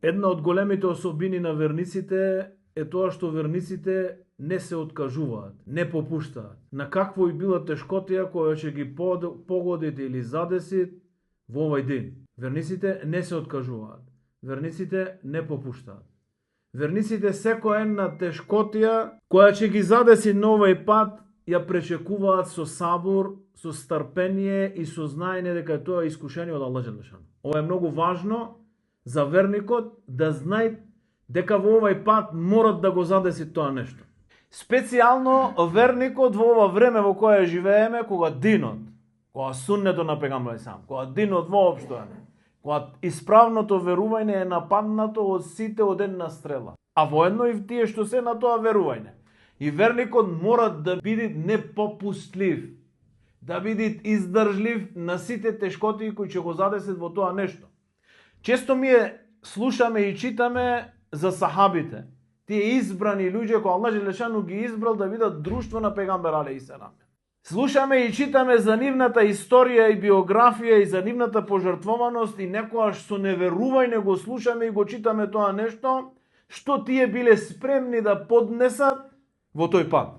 Една од големите особини на верниците е тоа што верниците не се откажуваат, не попуштаат. На какво и била тешкотија која ќе ги погодите или задесит во овој ден. Верниците не се откажуваат. Верниците не попуштаат. Верниците секоја една тешкотија која ќе ги задеси на овој пат ја пречекуваат со сабур, со старпение и со знаење дека тоа е искушение од Аллах Џелешану. Ова е многу важно за верникот да знае дека во овој пат морат да го задеси тоа нешто. Специјално верникот во ова време во кое живееме, кога динот, кога суннето на пегамбер сам, кога динот воопшто е, кога исправното верување е нападнато од сите од една стрела, а воедно и тие што се на тоа верување. И верникот мора да биде непопустлив, да биде издржлив на сите тешкоти кои ќе го задесат во тоа нешто. Често слушаме и читаме за сахабите, тие избрани луѓе кои Аллах Џелешану ги избрал да бидат друштво на пегамбер алейхиссалам. Слушаме и читаме за нивната историја и биографија и за нивната пожртвованост и некојаш со неверување го слушаме и го читаме тоа нешто што тие биле спремни да поднесат во тој пат.